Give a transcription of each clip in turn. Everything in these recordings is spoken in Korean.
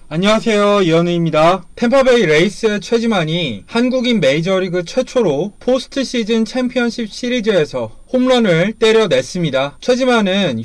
안녕하세요, 이현우입니다. 템파베이 레이스의 최지만이 한국인 메이저리그 최초로 포스트 시즌 챔피언십 시리즈에서 홈런을 때려냈습니다. 최지만은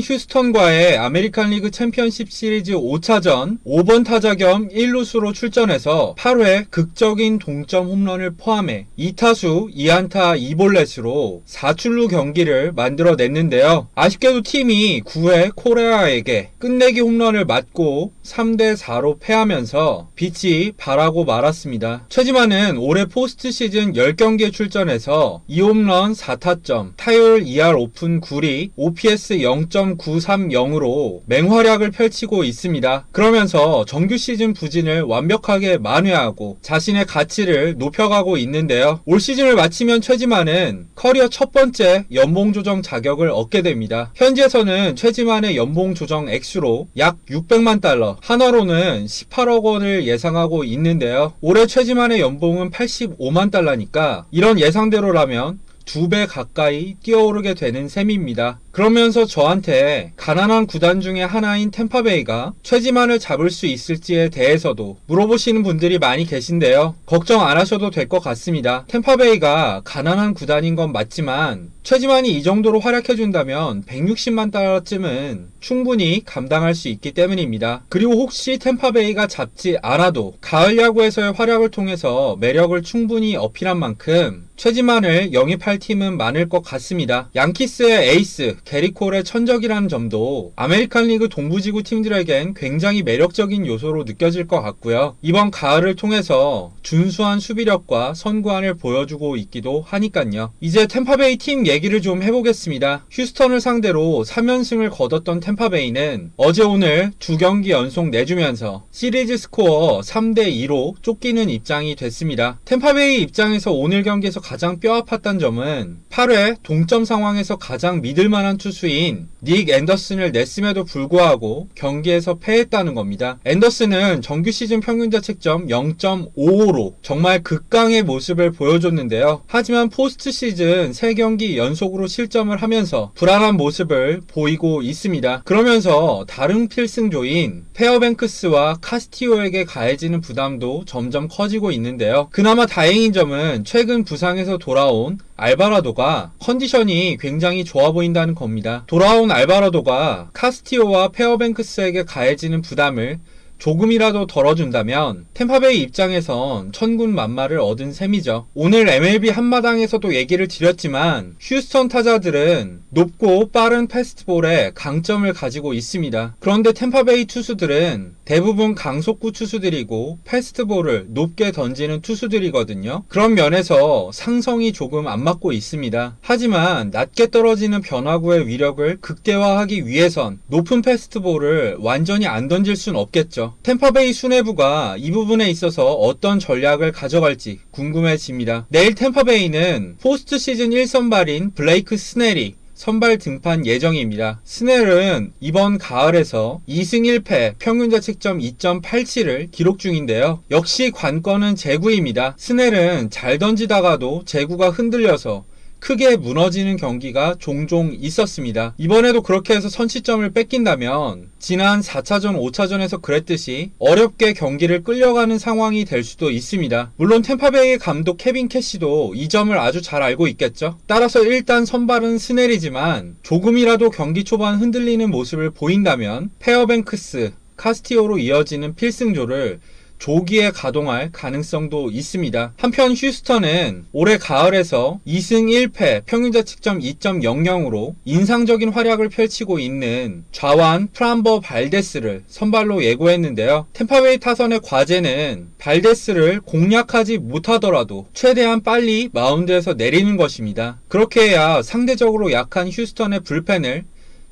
휴스턴과의 아메리칸 리그 챔피언십 시리즈 5차전 5번 타자 겸 1루수로 출전해서 8회 극적인 동점 홈런을 포함해 2타수 2안타 2볼넷으로 4출루 경기를 만들어냈는데요. 아쉽게도 팀이 9회 코레아에게 끝내기 홈런을 맞고 3대4로 패하면서 빛이 발하고 말았습니다. 최지만은 올해 포스트 시즌 10경기에 출전해서 2홈런 4타점, 타율 2할 오픈 9리, OPS 0.930으로 맹활약을 펼치고 있습니다. 그러면서 정규 시즌 부진을 완벽하게 만회하고 자신의 가치를 높여가고 있는데요. 올 시즌을 마치면 최지만은 커리어 첫 번째 연봉 조정 자격을 얻게 됩니다. 현지에서는 최지만의 연봉 조정 액수로 약 600만 달러, 한화로는 18억 원을 예상하고 있는데요. 올해 최지만의 연봉은 85만 달러니까 이런 예상대로라면 2배 가까이 뛰어오르게 되는 셈입니다. 그러면서 저한테 가난한 구단 중에 하나인 템파베이가 최지만을 잡을 수 있을지에 대해서도 물어보시는 분들이 많이 계신데요. 걱정 안 하셔도 될 것 같습니다. 템파베이가 가난한 구단인 건 맞지만 최지만이 이 정도로 활약해준다면 160만 달러쯤은 충분히 감당할 수 있기 때문입니다. 그리고 혹시 템파베이가 잡지 않아도 가을 야구에서의 활약을 통해서 매력을 충분히 어필한 만큼 최지만을 영입할 팀은 많을 것 같습니다. 양키스의 에이스 게리 콜의 천적이라는 점도 아메리칸 리그 동부지구 팀들에겐 굉장히 매력적인 요소로 느껴질 것 같고요. 이번 가을을 통해서 준수한 수비력과 선구안을 보여주고 있기도 하니까요. 이제 템파베이 팀 얘기를 좀 해보겠습니다. 휴스턴을 상대로 3연승을 거뒀던 템파베이는 어제 오늘 2경기 연속 내주면서 시리즈 스코어 3대2로 쫓기는 입장이 됐습니다. 템파베이 입장에서 오늘 경기에서 가장 뼈아팠던 점은 8회 동점 상황에서 가장 믿을만한 투수인 닉 앤더슨을 냈음에도 불구하고 경기에서 패했다는 겁니다. 앤더슨은 정규 시즌 평균 자책점 0.55로 정말 극강의 모습을 보여줬는데요. 하지만 포스트 시즌 3경기 연속으로 실점을 하면서 불안한 모습을 보이고 있습니다. 그러면서 다른 필승조인 페어뱅크스와 카스티오에게 가해지는 부담도 점점 커지고 있는데요. 그나마 다행인 점은 최근 부상에서 돌아온 알바라도가 컨디션이 굉장히 좋아 보인다는 겁니다. 돌아온 알바라도가 카스티오와 페어뱅크스에게 가해지는 부담을 조금이라도 덜어준다면 템파베이 입장에선 천군만마를 얻은 셈이죠. 오늘 MLB 한마당에서도 얘기를 드렸지만 휴스턴 타자들은 높고 빠른 패스트볼에 강점을 가지고 있습니다. 그런데 템파베이 투수들은 대부분 강속구 투수들이고 패스트볼을 높게 던지는 투수들이거든요. 그런 면에서 상성이 조금 안 맞고 있습니다. 하지만 낮게 떨어지는 변화구의 위력을 극대화하기 위해선 높은 패스트볼을 완전히 안 던질 순 없겠죠. 템파베이 수뇌부가 이 부분에 있어서 어떤 전략을 가져갈지 궁금해집니다. 내일 템파베이는 포스트 시즌 1선발인 블레이크 스넬이 선발 등판 예정입니다. 스넬은 이번 가을에서 2승 1패 평균 자책점 2.87을 기록 중인데요. 역시 관건은 제구입니다. 스넬은 잘 던지다가도 제구가 흔들려서 크게 무너지는 경기가 종종 있었습니다. 이번에도 그렇게 해서 선취점을 뺏긴다면 지난 4차전, 5차전에서 그랬듯이 어렵게 경기를 끌려가는 상황이 될 수도 있습니다. 물론 템파베이의 감독 케빈 캐시도 이 점을 아주 잘 알고 있겠죠. 따라서 일단 선발은 스넬이지만 조금이라도 경기 초반 흔들리는 모습을 보인다면 페어뱅크스, 카스티오로 이어지는 필승조를 조기에 가동할 가능성도 있습니다. 한편 휴스턴은 올해 가을에서 2승 1패 평균 자책점 2.00으로 인상적인 활약을 펼치고 있는 좌완 프람버 발데스를 선발로 예고했는데요. 템파베이 타선의 과제는 발데스를 공략하지 못하더라도 최대한 빨리 마운드에서 내리는 것입니다. 그렇게 해야 상대적으로 약한 휴스턴의 불펜을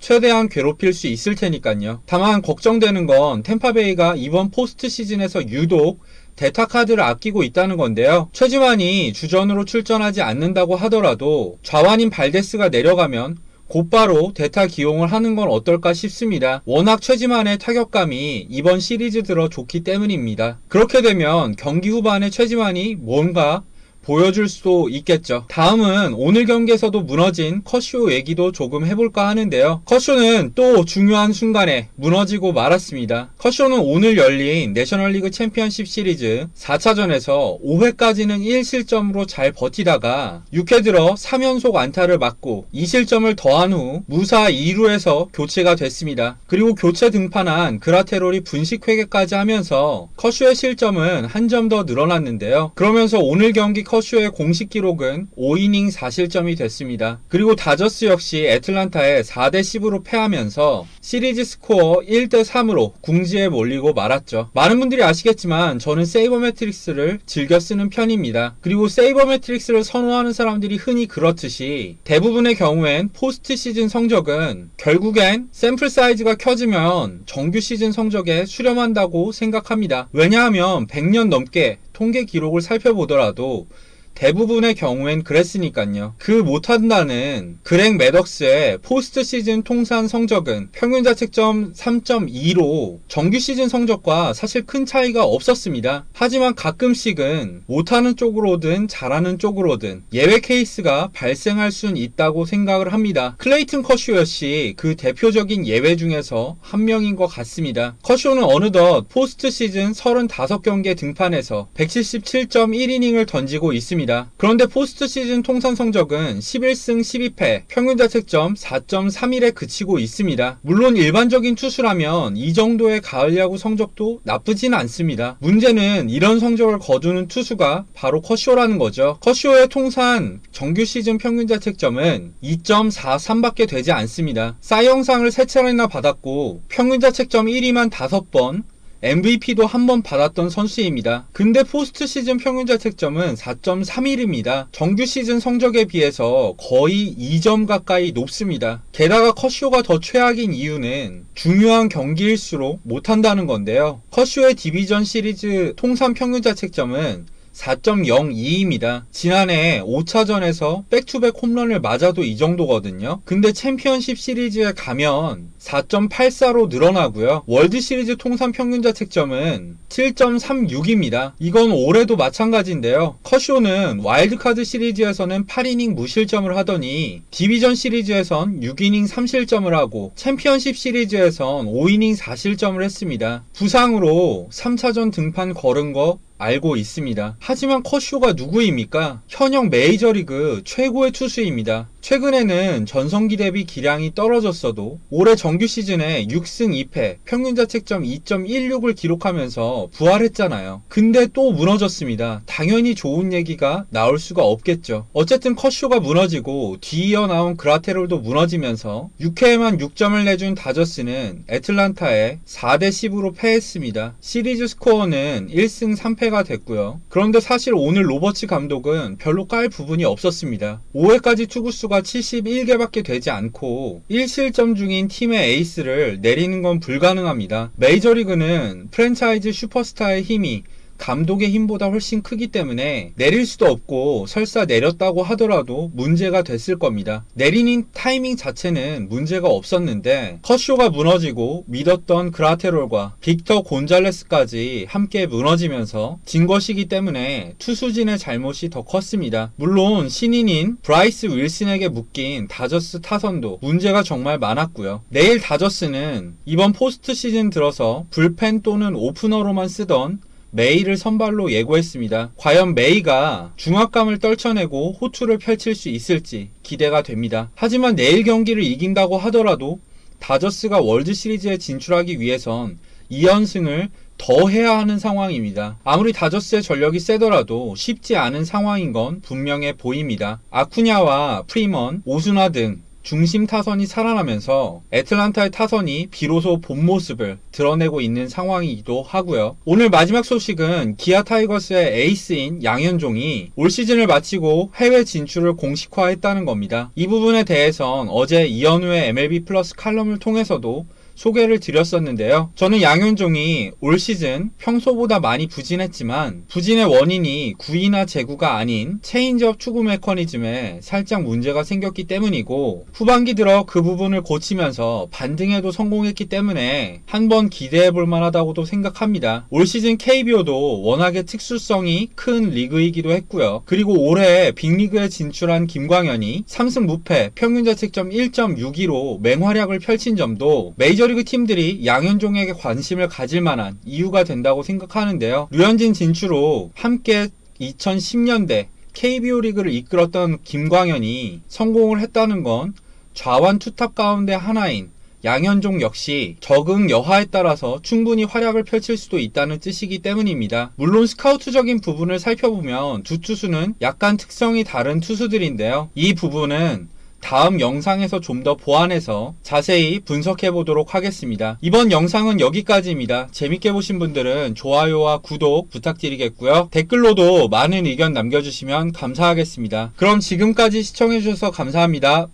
최대한 괴롭힐 수 있을 테니까요. 다만 걱정되는 건 템파베이가 이번 포스트 시즌에서 유독 대타 카드를 아끼고 있다는 건데요. 최지만이 주전으로 출전하지 않는다고 하더라도 좌완인 발데스가 내려가면 곧바로 대타 기용을 하는 건 어떨까 싶습니다. 워낙 최지만의 타격감이 이번 시리즈 들어 좋기 때문입니다. 그렇게 되면 경기 후반에 최지만이 뭔가 보여줄 수도 있겠죠. 다음은 오늘 경기에서도 무너진 커쇼 얘기도 조금 해볼까 하는데요. 커쇼는 또 중요한 순간에 무너지고 말았습니다. 커쇼는 오늘 열린 내셔널리그 챔피언십 시리즈 4차전에서 5회까지는 1실점으로 잘 버티다가 6회 들어 3연속 안타를 맞고 2실점을 더한 후 무사 2루에서 교체가 됐습니다. 그리고 교체 등판한 그라테롤이 분식회계까지 하면서 커쇼의 실점은 한 점 더 늘어났는데요. 그러면서 오늘 경기 커쇼의 공식 기록은 5이닝 4실점이 됐습니다. 그리고 다저스 역시 애틀란타에 4대10으로 패하면서 시리즈 스코어 1대3으로 궁지에 몰리고 말았죠. 많은 분들이 아시겠지만 저는 세이버매트릭스를 즐겨 쓰는 편입니다. 그리고 세이버매트릭스를 선호하는 사람들이 흔히 그렇듯이 대부분의 경우엔 포스트 시즌 성적은 결국엔 샘플 사이즈가 켜지면 정규 시즌 성적에 수렴한다고 생각합니다. 왜냐하면 100년 넘게 통계 기록을 살펴보더라도 대부분의 경우엔 그랬으니까요. 그 못한다는 그렉 매덕스의 포스트 시즌 통산 성적은 평균 자책점 3.2로 정규 시즌 성적과 사실 큰 차이가 없었습니다. 하지만 가끔씩은 못하는 쪽으로든 잘하는 쪽으로든 예외 케이스가 발생할 수는 있다고 생각을 합니다. 클레이튼 커쇼 역시 그 대표적인 예외 중에서 한 명인 것 같습니다. 커쇼는 어느덧 포스트 시즌 35경기에 등판해서 177.1이닝을 던지고 있습니다. 그런데 포스트 시즌 통산 성적은 11승 12패, 평균 자책점 4.31에 그치고 있습니다. 물론 일반적인 투수라면 이 정도의 가을 야구 성적도 나쁘진 않습니다. 문제는 이런 성적을 거두는 투수가 바로 커쇼라는 거죠. 커쇼의 통산 정규 시즌 평균 자책점은 2.43밖에 되지 않습니다. 사이 영상을 3차례나 받았고 평균 자책점 1위만 5번, MVP도 한 번 받았던 선수입니다. 근데 포스트 시즌 평균 자책점은 4.31입니다. 정규 시즌 성적에 비해서 거의 2점 가까이 높습니다. 게다가 커쇼가 더 최악인 이유는 중요한 경기일수록 못한다는 건데요. 커쇼의 디비전 시리즈 통산 평균 자책점은 4.02입니다. 지난해 5차전에서 백투백 홈런을 맞아도 이 정도거든요. 근데 챔피언십 시리즈에 가면 4.84로 늘어나고요. 월드 시리즈 통산 평균 자책점은 7.36입니다. 이건 올해도 마찬가지인데요. 커쇼는 와일드카드 시리즈에서는 8이닝 무실점을 하더니 디비전 시리즈에선 6이닝 3실점을 하고 챔피언십 시리즈에선 5이닝 4실점을 했습니다. 부상으로 3차전 등판 걸은 거 알고 있습니다. 하지만 커쇼가 누구입니까? 현역 메이저리그 최고의 투수입니다. 최근에는 전성기 대비 기량이 떨어졌어도 올해 정규 시즌에 6승 2패, 평균 자책점 2.16을 기록하면서 부활했잖아요. 근데 또 무너졌습니다. 당연히 좋은 얘기가 나올 수가 없겠죠. 어쨌든 커쇼가 무너지고 뒤이어 나온 그라테롤도 무너지면서 6회에만 6점을 내준 다저스는 애틀란타에 4대10으로 패했습니다. 시리즈 스코어는 1승 3패가 됐고요. 그런데 사실 오늘 로버츠 감독은 별로 깔 부분이 없었습니다. 5회까지 투구수가 71개밖에 되지 않고 1실점 중인 팀의 에이스를 내리는 건 불가능합니다. 메이저리그는 프랜차이즈 슈퍼스타의 힘이 감독의 힘보다 훨씬 크기 때문에 내릴 수도 없고 설사 내렸다고 하더라도 문제가 됐을 겁니다. 내리는 타이밍 자체는 문제가 없었는데 커쇼가 무너지고 믿었던 그라테롤과 빅터 곤잘레스까지 함께 무너지면서 진 것이기 때문에 투수진의 잘못이 더 컸습니다. 물론 신인인 브라이스 윌슨에게 묶인 다저스 타선도 문제가 정말 많았고요. 내일 다저스는 이번 포스트 시즌 들어서 불펜 또는 오프너로만 쓰던 메이를 선발로 예고했습니다. 과연 메이가 중압감을 떨쳐내고 호투를 펼칠 수 있을지 기대가 됩니다. 하지만 내일 경기를 이긴다고 하더라도 다저스가 월드시리즈에 진출하기 위해선 2연승을 더 해야 하는 상황입니다. 아무리 다저스의 전력이 세더라도 쉽지 않은 상황인 건 분명해 보입니다. 아쿠냐와 프리먼, 오수나 등 중심 타선이 살아나면서 애틀란타의 타선이 비로소 본 모습을 드러내고 있는 상황이기도 하고요. 오늘 마지막 소식은 기아 타이거스의 에이스인 양현종이 올 시즌을 마치고 해외 진출을 공식화했다는 겁니다. 이 부분에 대해선 어제 이현우의 MLB 플러스 칼럼을 통해서도 소개를 드렸었는데요. 저는 양현종이 올 시즌 평소보다 많이 부진했지만 부진의 원인이 구위나 제구가 아닌 체인지업 추구 메커니즘에 살짝 문제가 생겼기 때문이고 후반기 들어 그 부분을 고치면서 반등에도 성공했기 때문에 한번 기대해볼 만하다고도 생각합니다. 올 시즌 KBO도 워낙에 특수성이 큰 리그이기도 했고요. 그리고 올해 빅리그에 진출한 김광현이 3승 무패 평균 자책점 1.62로 맹활약을 펼친 점도 메이저리그 팀들이 양현종에게 관심을 가질 만한 이유가 된다고 생각하는데요. 류현진 진출 후 함께 2010년대 KBO 리그를 이끌었던 김광현이 성공을 했다는 건 좌완 투탑 가운데 하나인 양현종 역시 적응 여하에 따라서 충분히 활약을 펼칠 수도 있다는 뜻이기 때문입니다. 물론 스카우트적인 부분을 살펴보면 두 투수는 약간 특성이 다른 투수들인데요. 이 부분은 다음 영상에서 좀 더 보완해서 자세히 분석해 보도록 하겠습니다. 이번 영상은 여기까지입니다. 재밌게 보신 분들은 좋아요와 구독 부탁드리겠고요. 댓글로도 많은 의견 남겨주시면 감사하겠습니다. 그럼 지금까지 시청해 주셔서 감사합니다.